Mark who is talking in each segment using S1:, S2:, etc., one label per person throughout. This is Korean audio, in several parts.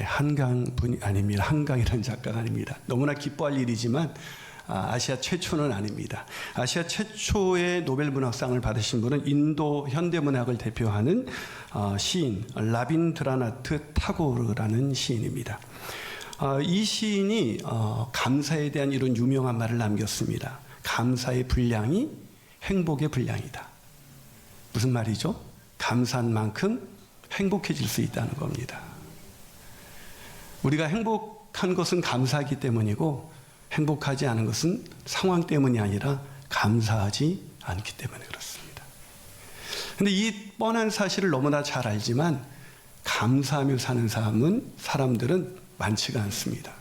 S1: 한강분이 아닙니다. 한강이라는 작가가 아닙니다. 너무나 기뻐할 일이지만 아시아 최초는 아닙니다. 아시아 최초의 노벨문학상을 받으신 분은 인도 현대문학을 대표하는 시인 라빈드라나트 타고르라는 시인입니다. 이 시인이 감사에 대한 이런 유명한 말을 남겼습니다. 감사의 분량이 행복의 분량이다. 무슨 말이죠? 감사한 만큼 행복해질 수 있다는 겁니다. 우리가 행복한 것은 감사하기 때문이고 행복하지 않은 것은 상황 때문이 아니라 감사하지 않기 때문에 그렇습니다. 그런데 이 뻔한 사실을 너무나 잘 알지만 감사하며 사는 사람들은 많지가 않습니다.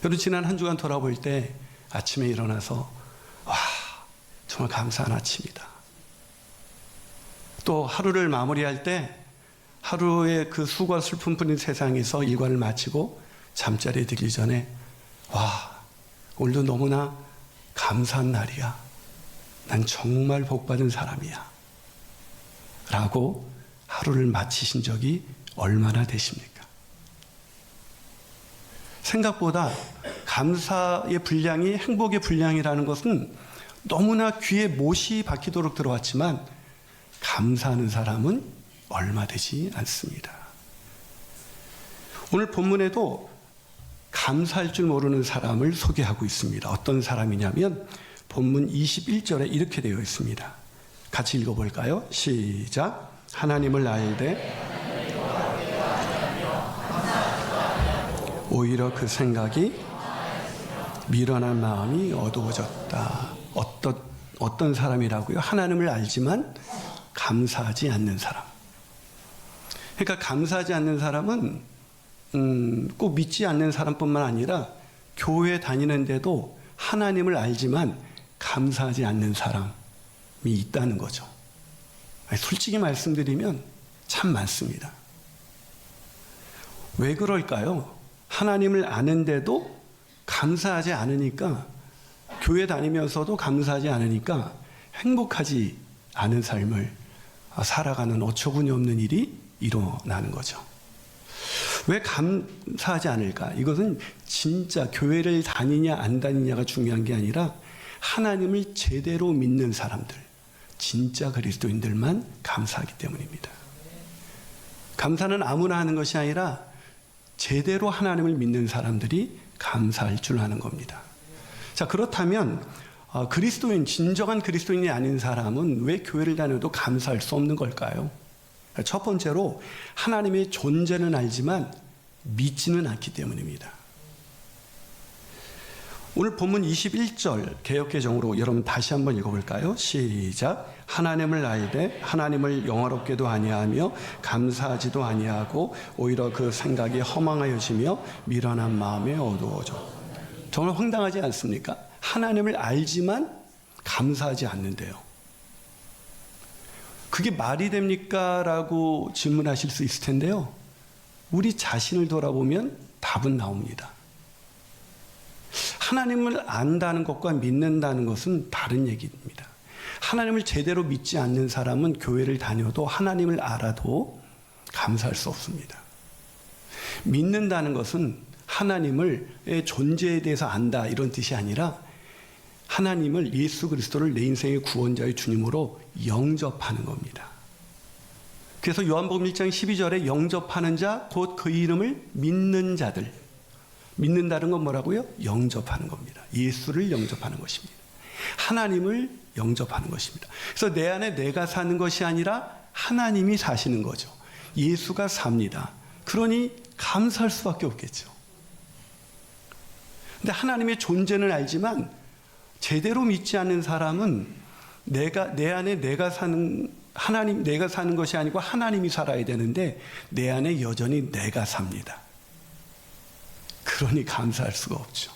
S1: 여러분 지난 한 주간 돌아볼 때 아침에 일어나서 와 정말 감사한 아침이다. 또 하루를 마무리할 때 하루의 그 수고와 슬픔 뿐인 세상에서 일과를 마치고 잠자리에 들기 전에 와 오늘도 너무나 감사한 날이야. 난 정말 복받은 사람이야. 라고 하루를 마치신 적이 얼마나 되십니까? 생각보다 감사의 분량이 행복의 분량이라는 것은 너무나 귀에 못이 박히도록 들어왔지만 감사하는 사람은 얼마 되지 않습니다. 오늘 본문에도 감사할 줄 모르는 사람을 소개하고 있습니다. 어떤 사람이냐면 본문 21절에 이렇게 되어 있습니다. 같이 읽어볼까요? 시작. 하나님을 알되 오히려 그 생각이 미련한 마음이 어두워졌다. 어떤 사람이라고요? 하나님을 알지만 감사하지 않는 사람. 그러니까 감사하지 않는 사람은 꼭 믿지 않는 사람뿐만 아니라 교회 다니는데도 하나님을 알지만 감사하지 않는 사람이 있다는 거죠. 솔직히 말씀드리면 참 많습니다. 왜 그럴까요? 하나님을 아는데도 감사하지 않으니까, 교회 다니면서도 감사하지 않으니까 행복하지 않은 삶을 살아가는 어처구니 없는 일이 일어나는 거죠. 왜 감사하지 않을까? 이것은 진짜 교회를 다니냐 안 다니냐가 중요한 게 아니라 하나님을 제대로 믿는 사람들, 진짜 그리스도인들만 감사하기 때문입니다. 감사는 아무나 하는 것이 아니라 제대로 하나님을 믿는 사람들이 감사할 줄 아는 겁니다. 자, 그렇다면 진정한 그리스도인이 아닌 사람은 왜 교회를 다녀도 감사할 수 없는 걸까요? 첫 번째로 하나님의 존재는 알지만 믿지는 않기 때문입니다. 오늘 본문 21절 개역개정으로 여러분 다시 한번 읽어볼까요? 시작. 하나님을 알되 하나님을 영화롭게도 아니하며 감사하지도 아니하고 오히려 그 생각이 허망하여지며 미련한 마음에 어두워져. 정말 황당하지 않습니까? 하나님을 알지만 감사하지 않는데요. 그게 말이 됩니까? 라고 질문하실 수 있을 텐데요. 우리 자신을 돌아보면 답은 나옵니다. 하나님을 안다는 것과 믿는다는 것은 다른 얘기입니다. 하나님을 제대로 믿지 않는 사람은 교회를 다녀도 하나님을 알아도 감사할 수 없습니다. 믿는다는 것은 하나님의 존재에 대해서 안다 이런 뜻이 아니라 하나님을, 예수 그리스도를 내 인생의 구원자의 주님으로 영접하는 겁니다. 그래서 요한복음 1장 12절에 영접하는 자 곧 그 이름을 믿는 자들, 믿는다는 건 뭐라고요? 영접하는 겁니다. 예수를 영접하는 것입니다. 하나님을 영접하는 것입니다. 그래서 내 안에 내가 사는 것이 아니라 하나님이 사시는 거죠. 예수가 삽니다. 그러니 감사할 수밖에 없겠죠. 근데 하나님의 존재는 알지만 제대로 믿지 않는 사람은 내 안에 내가 사는 것이 아니고 하나님이 살아야 되는데 내 안에 여전히 내가 삽니다. 그러니 감사할 수가 없죠.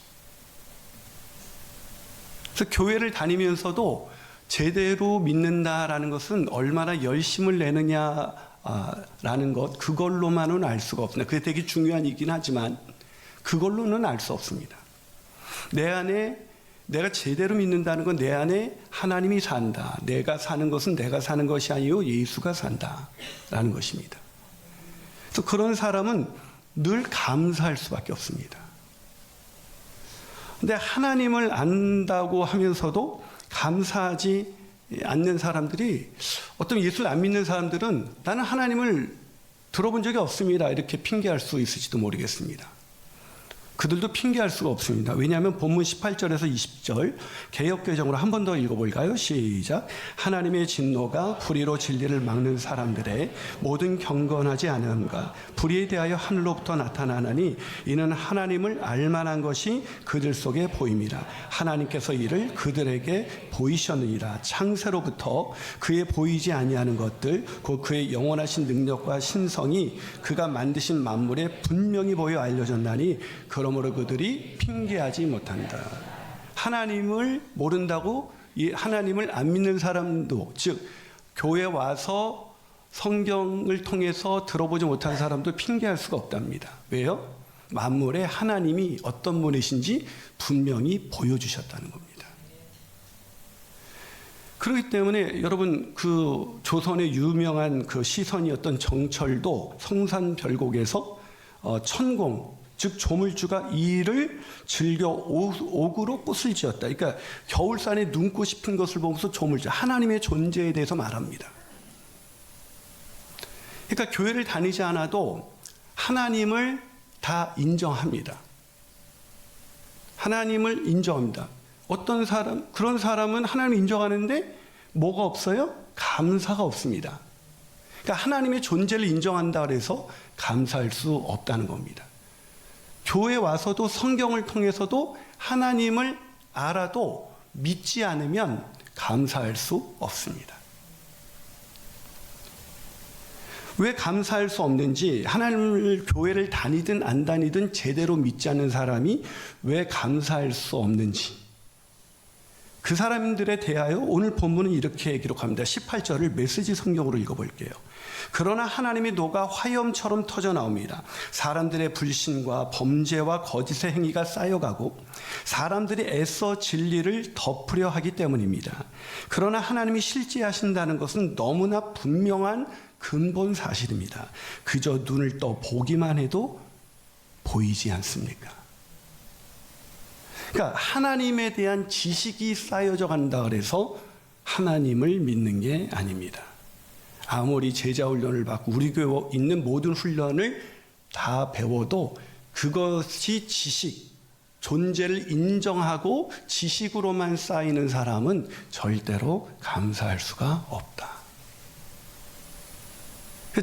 S1: 그래서 교회를 다니면서도 제대로 믿는다라는 것은 얼마나 열심을 내느냐라는 것, 그걸로만은 알 수가 없습니다. 그게 되게 중요한 일이긴 하지만 그걸로는 알 수 없습니다. 내 안에 내가 제대로 믿는다는 건 내 안에 하나님이 산다. 내가 사는 것은 내가 사는 것이 아니요 예수가 산다라는 것입니다. 그래서 그런 사람은 늘 감사할 수밖에 없습니다. 근데 하나님을 안다고 하면서도 감사하지 않는 사람들이, 어떤 예수를 안 믿는 사람들은 나는 하나님을 들어본 적이 없습니다, 이렇게 핑계할 수 있을지도 모르겠습니다. 그들도 핑계할 수가 없습니다. 왜냐하면 본문 18절에서 20절 개역개정으로 한 번 더 읽어볼까요? 시작. 하나님의 진노가 불의로 진리를 막는 사람들의 모든 경건하지 않음과 불의에 대하여 하늘로부터 나타나나니 이는 하나님을 알만한 것이 그들 속에 보입니다. 하나님께서 이를 그들에게 보이셨느니라. 창세로부터 그의 보이지 아니하는 것들 곧 그의 영원하신 능력과 신성이 그가 만드신 만물에 분명히 보여 알려졌나니 그러므로 그들이 핑계하지 못한다. 하나님을 모른다고 이 하나님을 안 믿는 사람도, 즉 교회 와서 성경을 통해서 들어보지 못한 사람도 핑계할 수가 없답니다. 왜요? 만물에 하나님이 어떤 분이신지 분명히 보여주셨다는 겁니다. 그렇기 때문에 여러분, 그 조선의 유명한 그 시선이었던 정철도 성산별곡에서 천공, 즉 조물주가 이를 즐겨 옥으로 꽃을 지었다. 그러니까 겨울산에 눈꽃이 핀 것을 보면서 조물주, 하나님의 존재에 대해서 말합니다. 그러니까 교회를 다니지 않아도 하나님을 다 인정합니다. 하나님을 인정합니다. 어떤 사람, 그런 사람은 하나님을 인정하는데 뭐가 없어요? 감사가 없습니다. 그러니까 하나님의 존재를 인정한다 그래서 감사할 수 없다는 겁니다. 교회 와서도 성경을 통해서도 하나님을 알아도 믿지 않으면 감사할 수 없습니다. 왜 감사할 수 없는지, 하나님을 교회를 다니든 안 다니든 제대로 믿지 않는 사람이 왜 감사할 수 없는지, 그 사람들에 대하여 오늘 본문은 이렇게 기록합니다. 18절을 메시지 성경으로 읽어볼게요. 그러나 하나님의 노가 화염처럼 터져 나옵니다. 사람들의 불신과 범죄와 거짓의 행위가 쌓여가고 사람들이 애써 진리를 덮으려 하기 때문입니다. 그러나 하나님이 실제하신다는 것은 너무나 분명한 근본 사실입니다. 그저 눈을 떠 보기만 해도 보이지 않습니까? 그러니까 하나님에 대한 지식이 쌓여져 간다 그래서 하나님을 믿는 게 아닙니다. 아무리 제자 훈련을 받고 우리 교회에 있는 모든 훈련을 다 배워도 그것이 지식, 존재를 인정하고 지식으로만 쌓이는 사람은 절대로 감사할 수가 없다.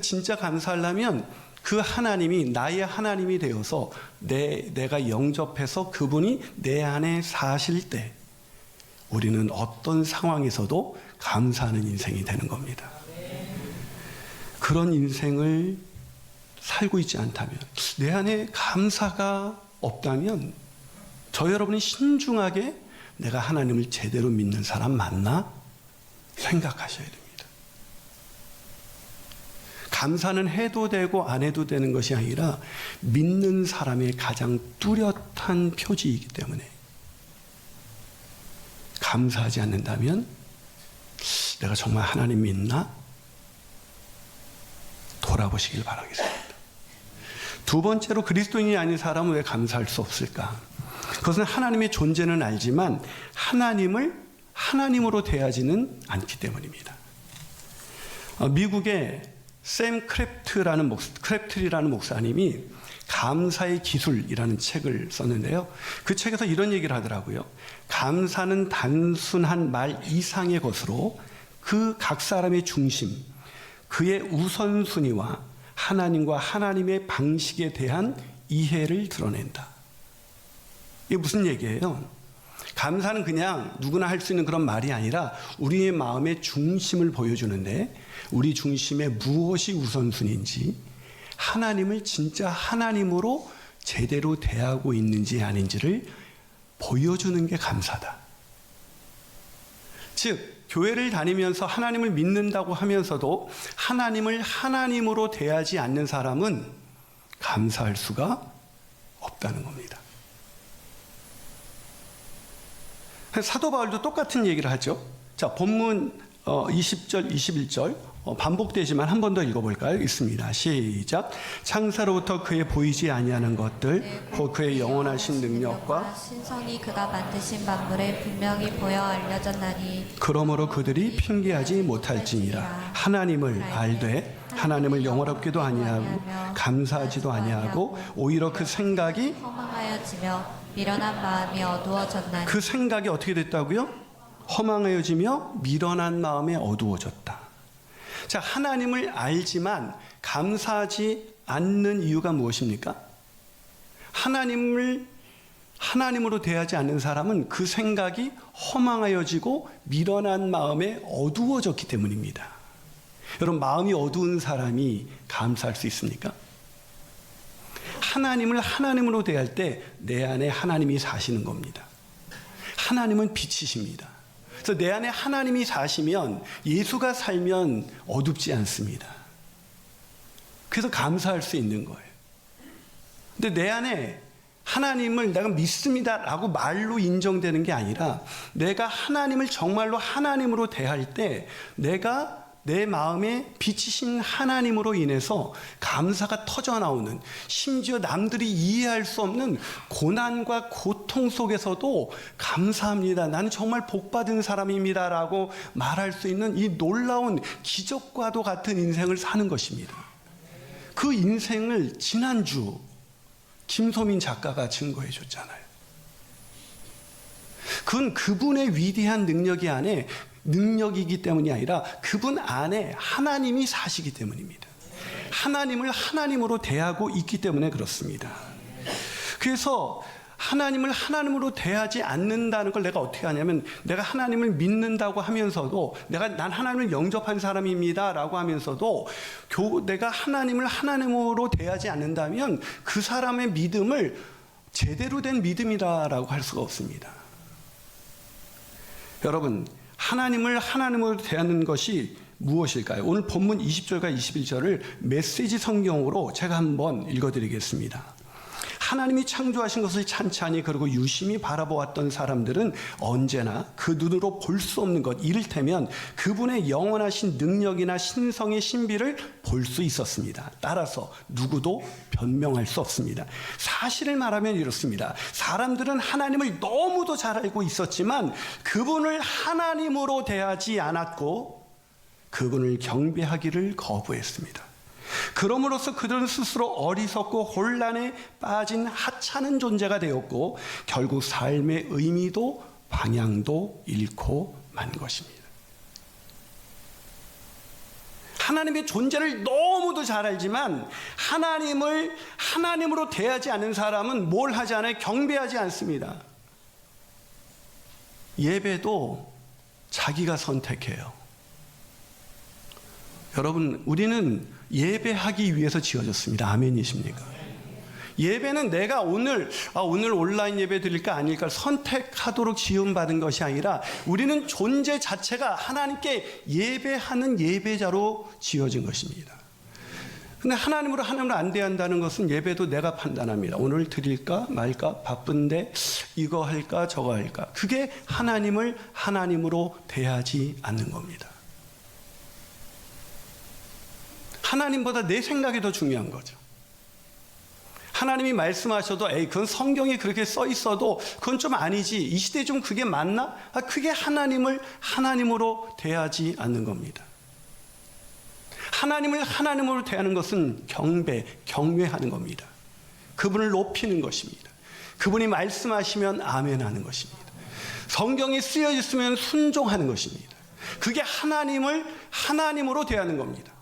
S1: 진짜 감사하려면 그 하나님이 나의 하나님이 되어서 내가 영접해서 그분이 내 안에 사실 때 우리는 어떤 상황에서도 감사하는 인생이 되는 겁니다. 그런 인생을 살고 있지 않다면, 내 안에 감사가 없다면 저 여러분이 신중하게 내가 하나님을 제대로 믿는 사람 맞나 생각하셔야 됩니다. 감사는 해도 되고 안 해도 되는 것이 아니라 믿는 사람의 가장 뚜렷한 표지이기 때문에 감사하지 않는다면 내가 정말 하나님 믿나? 돌아보시길 바라겠습니다. 두 번째로, 그리스도인이 아닌 사람은 왜 감사할 수 없을까? 그것은 하나님의 존재는 알지만 하나님을 하나님으로 대하지는 않기 때문입니다. 미국의 샘 크랩트리라는 목사님이 감사의 기술이라는 책을 썼는데요. 그 책에서 이런 얘기를 하더라고요. 감사는 단순한 말 이상의 것으로 그 각 사람의 중심, 그의 우선순위와 하나님과 하나님의 방식에 대한 이해를 드러낸다. 이게 무슨 얘기예요? 감사는 그냥 누구나 할 수 있는 그런 말이 아니라 우리의 마음의 중심을 보여주는데, 우리 중심에 무엇이 우선순위인지, 하나님을 진짜 하나님으로 제대로 대하고 있는지 아닌지를 보여주는 게 감사다. 즉, 교회를 다니면서 하나님을 믿는다고 하면서도 하나님을 하나님으로 대하지 않는 사람은 감사할 수가 없다는 겁니다. 사도 바울도 똑같은 얘기를 하죠. 자, 본문 20절, 21절 반복되지만 한 번 더 읽어볼까요? 있습니다. 시작. 창세로부터 그의 보이지 아니하는 것들 곧 그의 영원하신 능력과
S2: 신성이 그가 만드신 만물에 분명히 보여 알려졌나니
S1: 그러므로 그들이 핑계하지 못할지니라. 하나님을 알되 하나님을 영원롭게도 아니하고 감사하지도 아니하고 오히려 그 생각이
S2: 허망하여지며 미련한 마음이 어두워졌나니
S1: 그 생각이 어떻게 됐다고요? 허망해지며 미련한 마음에 어두워졌다. 자, 하나님을 알지만 감사하지 않는 이유가 무엇입니까? 하나님으로 대하지 않는 사람은 그 생각이 허망하여지고 미련한 마음에 어두워졌기 때문입니다. 여러분, 마음이 어두운 사람이 감사할 수 있습니까? 하나님을 하나님으로 대할 때 내 안에 하나님이 사시는 겁니다. 하나님은 빛이십니다. 그래서 내 안에 하나님이 사시면 예수가 살면 어둡지 않습니다. 그래서 감사할 수 있는 거예요. 근데 내 안에 하나님을 내가 믿습니다라고 말로 인정되는 게 아니라 내가 하나님을 정말로 하나님으로 대할 때 내가 내 마음에 빛이신 하나님으로 인해서 감사가 터져나오는, 심지어 남들이 이해할 수 없는 고난과 고통 속에서도 감사합니다. 나는 정말 복받은 사람입니다. 라고 말할 수 있는 이 놀라운 기적과도 같은 인생을 사는 것입니다. 그 인생을 지난주 김소민 작가가 증거해 줬잖아요. 그건 그분의 위대한 능력이기 때문이 아니라 그분 안에 하나님이 사시기 때문입니다. 하나님을 하나님으로 대하고 있기 때문에 그렇습니다. 그래서 하나님을 하나님으로 대하지 않는다는 걸 내가 어떻게 하냐면, 내가 하나님을 믿는다고 하면서도 난 하나님을 영접한 사람입니다 라고 하면서도 내가 하나님을 하나님으로 대하지 않는다면 그 사람의 믿음을 제대로 된 믿음이라고 할 수가 없습니다. 여러분, 하나님을 하나님으로 대하는 것이 무엇일까요? 오늘 본문 20절과 21절을 메시지 성경으로 제가 한번 읽어드리겠습니다. 하나님이 창조하신 것을 찬찬히 그리고 유심히 바라보았던 사람들은 언제나 그 눈으로 볼 수 없는 것, 이를테면 그분의 영원하신 능력이나 신성의 신비를 볼 수 있었습니다. 따라서 누구도 변명할 수 없습니다. 사실을 말하면 이렇습니다. 사람들은 하나님을 너무도 잘 알고 있었지만 그분을 하나님으로 대하지 않았고 그분을 경배하기를 거부했습니다. 그럼으로써 그들은 스스로 어리석고 혼란에 빠진 하찮은 존재가 되었고 결국 삶의 의미도 방향도 잃고 만 것입니다. 하나님의 존재를 너무도 잘 알지만 하나님을 하나님으로 대하지 않는 사람은 뭘 하지 않아요? 경배하지 않습니다. 예배도 자기가 선택해요. 여러분, 우리는 예배하기 위해서 지어졌습니다. 아멘이십니까? 예배는 내가 오늘 온라인 예배 드릴까 아닐까 선택하도록 지음받은 것이 아니라 우리는 존재 자체가 하나님께 예배하는 예배자로 지어진 것입니다. 근데 하나님으로 안 대한다는 것은 예배도 내가 판단합니다. 오늘 드릴까 말까, 바쁜데 이거 할까 저거 할까. 그게 하나님을 하나님으로 대하지 않는 겁니다. 하나님보다 내 생각이 더 중요한 거죠. 하나님이 말씀하셔도 그건 성경에 그렇게 써 있어도 그건 좀 아니지, 이 시대에 좀 그게 맞나? 그게 하나님을 하나님으로 대하지 않는 겁니다. 하나님을 하나님으로 대하는 것은 경외하는 겁니다. 그분을 높이는 것입니다. 그분이 말씀하시면 아멘하는 것입니다. 성경이 쓰여 있으면 순종하는 것입니다. 그게 하나님을 하나님으로 대하는 겁니다.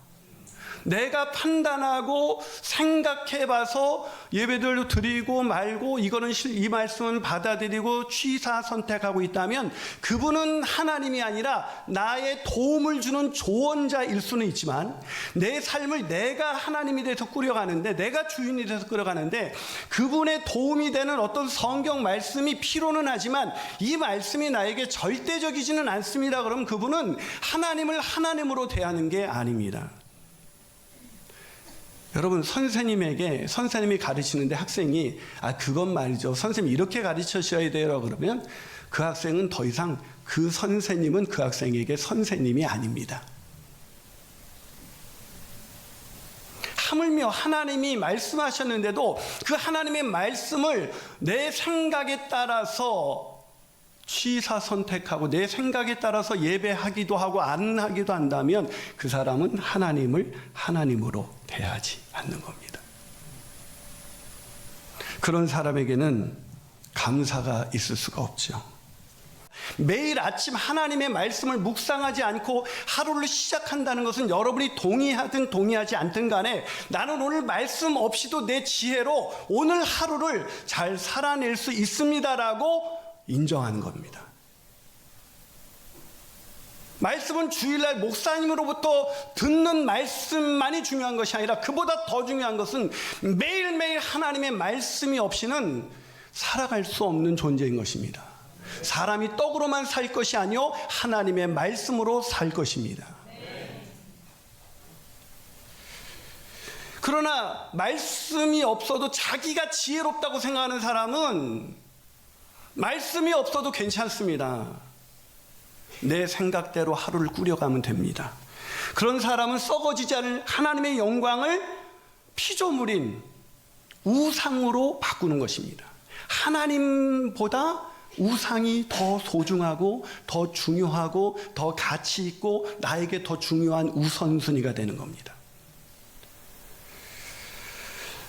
S1: 내가 판단하고 생각해봐서 예배들도 드리고 말고 이 말씀은 받아들이고 취사 선택하고 있다면 그분은 하나님이 아니라 나의 도움을 주는 조언자일 수는 있지만 내 삶을 내가 하나님이 돼서 꾸려가는데, 내가 주인이 돼서 끌어가는데 그분의 도움이 되는 어떤 성경 말씀이 필요는 하지만 이 말씀이 나에게 절대적이지는 않습니다. 그럼 그분은 하나님을 하나님으로 대하는 게 아닙니다. 여러분, 선생님이 가르치는데 학생이 그건 말이죠, 선생님 이렇게 가르치셔야 돼요 그러면 그 학생은 더 이상 그 선생님은 그 학생에게 선생님이 아닙니다. 하물며 하나님이 말씀하셨는데도 그 하나님의 말씀을 내 생각에 따라서 취사 선택하고 내 생각에 따라서 예배하기도 하고 안 하기도 한다면 그 사람은 하나님을 하나님으로 대하지 않는 겁니다. 그런 사람에게는 감사가 있을 수가 없죠. 매일 아침 하나님의 말씀을 묵상하지 않고 하루를 시작한다는 것은 여러분이 동의하든 동의하지 않든 간에 나는 오늘 말씀 없이도 내 지혜로 오늘 하루를 잘 살아낼 수 있습니다라고 인정하는 겁니다. 말씀은 주일날 목사님으로부터 듣는 말씀만이 중요한 것이 아니라 그보다 더 중요한 것은 매일매일 하나님의 말씀이 없이는 살아갈 수 없는 존재인 것입니다. 사람이 떡으로만 살 것이 아니요 하나님의 말씀으로 살 것입니다. 그러나 말씀이 없어도 자기가 지혜롭다고 생각하는 사람은 말씀이 없어도 괜찮습니다. 내 생각대로 하루를 꾸려가면 됩니다. 그런 사람은 썩어지지 않을 하나님의 영광을 피조물인 우상으로 바꾸는 것입니다. 하나님보다 우상이 더 소중하고 더 중요하고 더 가치 있고 나에게 더 중요한 우선순위가 되는 겁니다.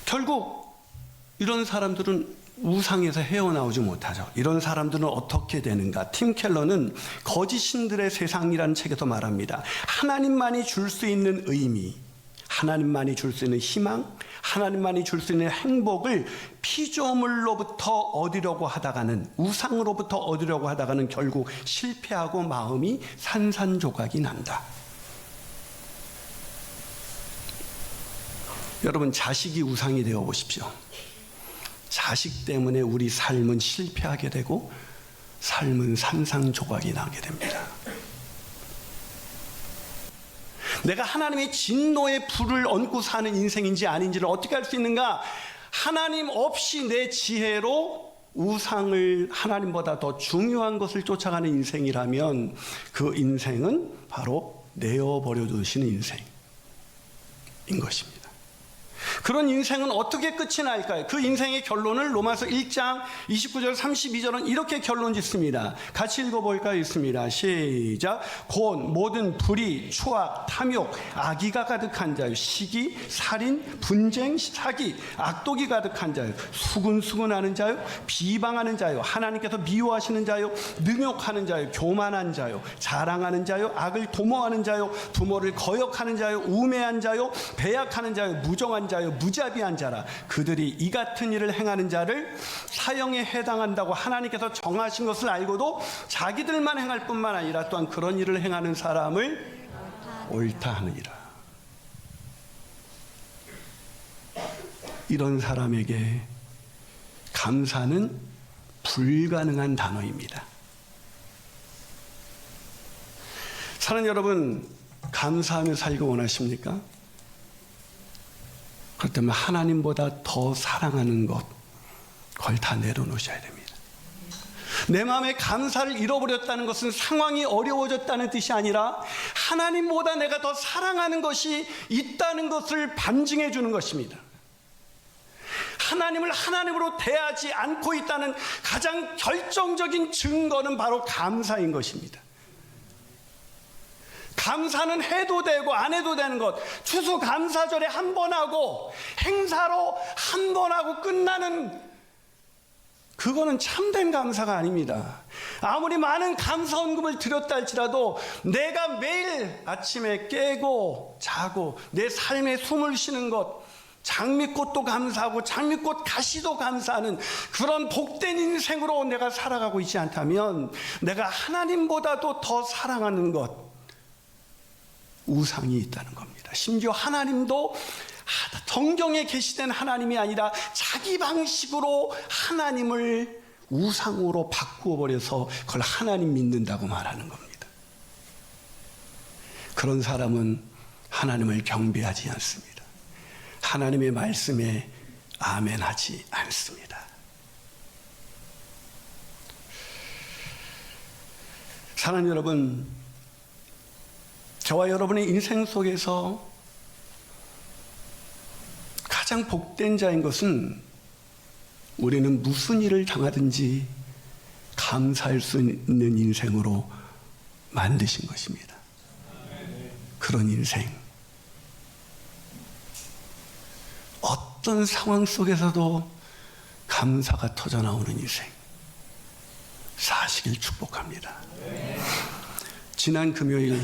S1: 결국 이런 사람들은 우상에서 헤어나오지 못하죠. 이런 사람들은 어떻게 되는가? 팀 켈러는 거짓 신들의 세상이라는 책에서 말합니다. 하나님만이 줄 수 있는 의미, 하나님만이 줄 수 있는 희망, 하나님만이 줄 수 있는 행복을 피조물로부터 얻으려고 하다가는, 우상으로부터 얻으려고 하다가는 결국 실패하고 마음이 산산조각이 난다. 여러분, 자식이 우상이 되어 보십시오. 자식 때문에 우리 삶은 실패하게 되고 삶은 산산조각이 나게 됩니다. 내가 하나님의 진노의 불을 얹고 사는 인생인지 아닌지를 어떻게 알 수 있는가? 하나님 없이 내 지혜로 우상을 하나님보다 더 중요한 것을 쫓아가는 인생이라면 그 인생은 바로 내어버려 두시는 인생인 것입니다. 그런 인생은 어떻게 끝이 날까요? 그 인생의 결론을 로마서 1장 29절 32절은 이렇게 결론 짓습니다. 같이 읽어볼까요? 있습니다. 시작. 곧 모든 불의, 추악, 탐욕, 악의가 가득한 자요, 시기, 살인, 분쟁, 사기, 악독이 가득한 자요, 수근수근하는 자요, 비방하는 자요, 하나님께서 미워하시는 자요, 능욕하는 자요, 교만한 자요, 자랑하는 자요, 악을 도모하는 자요, 부모를 거역하는 자요, 우매한 자요, 배약하는 자요, 무정한 자요, 무자비한 자라. 그들이 이 같은 일을 행하는 자를 사형에 해당한다고 하나님께서 정하신 것을 알고도 자기들만 행할 뿐만 아니라 또한 그런 일을 행하는 사람을 옳다 하느니라. 이런 사람에게 감사는 불가능한 단어입니다. 사랑하는 여러분, 감사하며 살기 원하십니까? 그렇다면 하나님보다 더 사랑하는 것, 그걸 다 내려놓으셔야 됩니다. 내 마음에 감사를 잃어버렸다는 것은 상황이 어려워졌다는 뜻이 아니라 하나님보다 내가 더 사랑하는 것이 있다는 것을 반증해 주는 것입니다. 하나님을 하나님으로 대하지 않고 있다는 가장 결정적인 증거는 바로 감사인 것입니다. 감사는 해도 되고 안 해도 되는 것, 추수감사절에 한 번 하고 행사로 한 번 하고 끝나는, 그거는 참된 감사가 아닙니다. 아무리 많은 감사 헌금을 드렸다 할지라도 내가 매일 아침에 깨고 자고 내 삶에 숨을 쉬는 것, 장미꽃도 감사하고 장미꽃 가시도 감사하는 그런 복된 인생으로 내가 살아가고 있지 않다면 내가 하나님보다도 더 사랑하는 것, 우상이 있다는 겁니다. 심지어 하나님도 성경에 계시된 하나님이 아니라 자기 방식으로 하나님을 우상으로 바꾸어 버려서 그걸 하나님 믿는다고 말하는 겁니다. 그런 사람은 하나님을 경배하지 않습니다. 하나님의 말씀에 아멘하지 않습니다. 사랑하는 여러분, 저와 여러분의 인생 속에서 가장 복된 자인 것은 우리는 무슨 일을 당하든지 감사할 수 있는 인생으로 만드신 것입니다. 그런 인생, 어떤 상황 속에서도 감사가 터져나오는 인생 사시길 축복합니다. 지난 금요일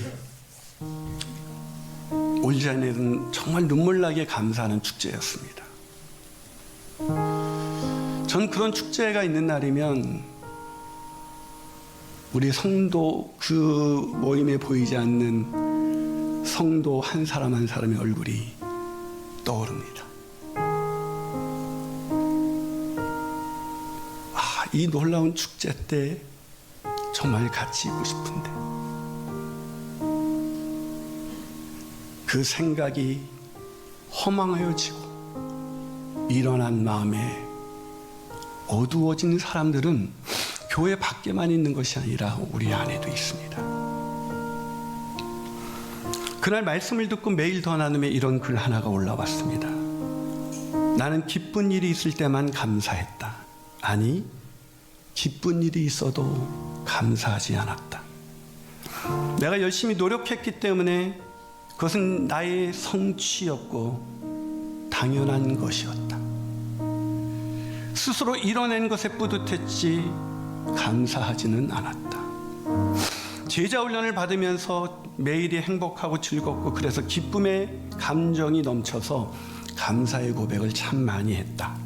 S1: 올자에는 정말 눈물나게 감사하는 축제였습니다. 전 그런 축제가 있는 날이면 우리 성도 그 모임에 보이지 않는 성도 한 사람 한 사람의 얼굴이 떠오릅니다. 이 놀라운 축제 때 정말 같이 있고 싶은데 그 생각이 허망하여지고 일어난 마음에 어두워진 사람들은 교회 밖에만 있는 것이 아니라 우리 안에도 있습니다. 그날 말씀을 듣고 매일 더 나눔에 이런 글 하나가 올라왔습니다. 나는 기쁜 일이 있을 때만 감사했다. 아니, 기쁜 일이 있어도 감사하지 않았다. 내가 열심히 노력했기 때문에 그것은 나의 성취였고 당연한 것이었다. 스스로 이뤄낸 것에 뿌듯했지 감사하지는 않았다. 제자 훈련을 받으면서 매일이 행복하고 즐겁고 그래서 기쁨의 감정이 넘쳐서 감사의 고백을 참 많이 했다.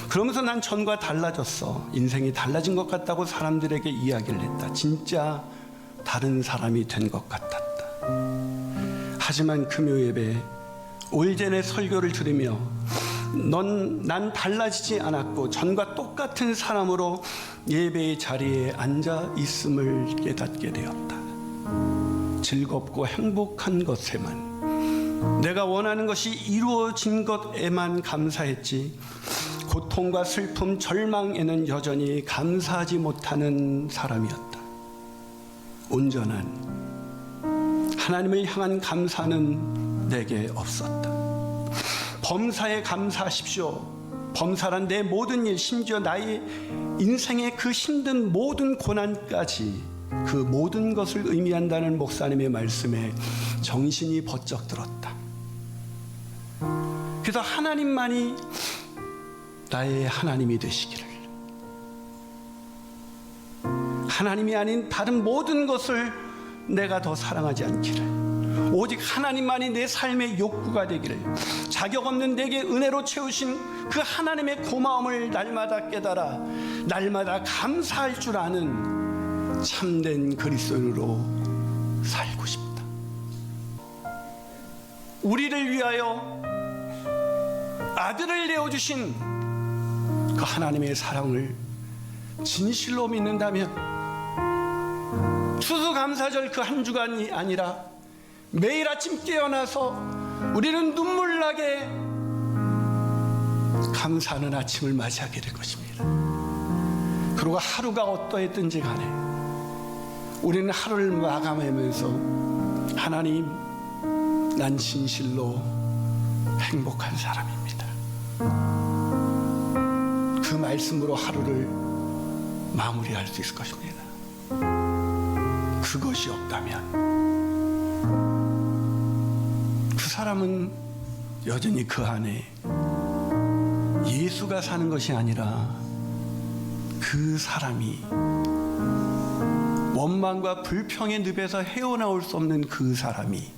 S1: 그러면서 난 전과 달라졌어. 인생이 달라진 것 같다고 사람들에게 이야기를 했다. 진짜 다른 사람이 된 것 같았다. 하지만 금요 예배 올젠의 설교를 들으며 난 달라지지 않았고 전과 똑같은 사람으로 예배의 자리에 앉아 있음을 깨닫게 되었다. 즐겁고 행복한 것에만, 내가 원하는 것이 이루어진 것에만 감사했지 고통과 슬픔, 절망에는 여전히 감사하지 못하는 사람이었다. 온전한 하나님을 향한 감사는 내게 없었다. 범사에 감사하십시오. 범사란 내 모든 일, 심지어 나의 인생의 그 힘든 모든 고난까지 그 모든 것을 의미한다는 목사님의 말씀에 정신이 번쩍 들었다. 그래서 하나님만이 나의 하나님이 되시기를, 하나님이 아닌 다른 모든 것을 내가 더 사랑하지 않기를, 오직 하나님만이 내 삶의 욕구가 되기를, 자격 없는 내게 은혜로 채우신 그 하나님의 고마움을 날마다 깨달아 날마다 감사할 줄 아는 참된 그리스도인으로 살고 싶다. 우리를 위하여 아들을 내어주신 그 하나님의 사랑을 진실로 믿는다면 추수감사절 그 한 주간이 아니라 매일 아침 깨어나서 우리는 눈물나게 감사하는 아침을 맞이하게 될 것입니다. 그리고 하루가 어떠했든지 간에 우리는 하루를 마감하면서 하나님, 난 진실로 행복한 사람입니다. 그 말씀으로 하루를 마무리할 수 있을 것입니다. 그것이 없다면 그 사람은 여전히 그 안에 예수가 사는 것이 아니라 그 사람이 원망과 불평의 늪에서 헤어나올 수 없는 그 사람이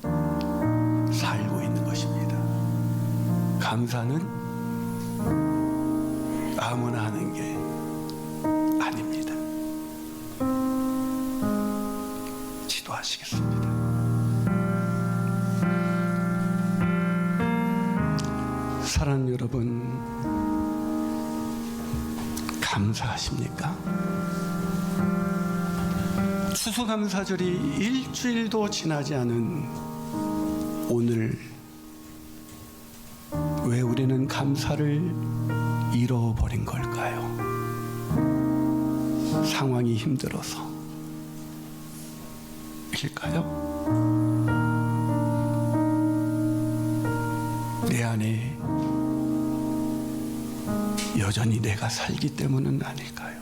S1: 살고 있는 것입니다. 감사는 아무나 하는 게 아닙니다. 기도하시겠습니다. 사랑하는 여러분, 감사하십니까? 추수감사절이 일주일도 지나지 않은 오늘, 왜 우리는 감사를 잃어버린 걸까요? 상황이 힘들어서, 일으킬까요? 내 안에 여전히 내가 살기 때문은 아닐까요?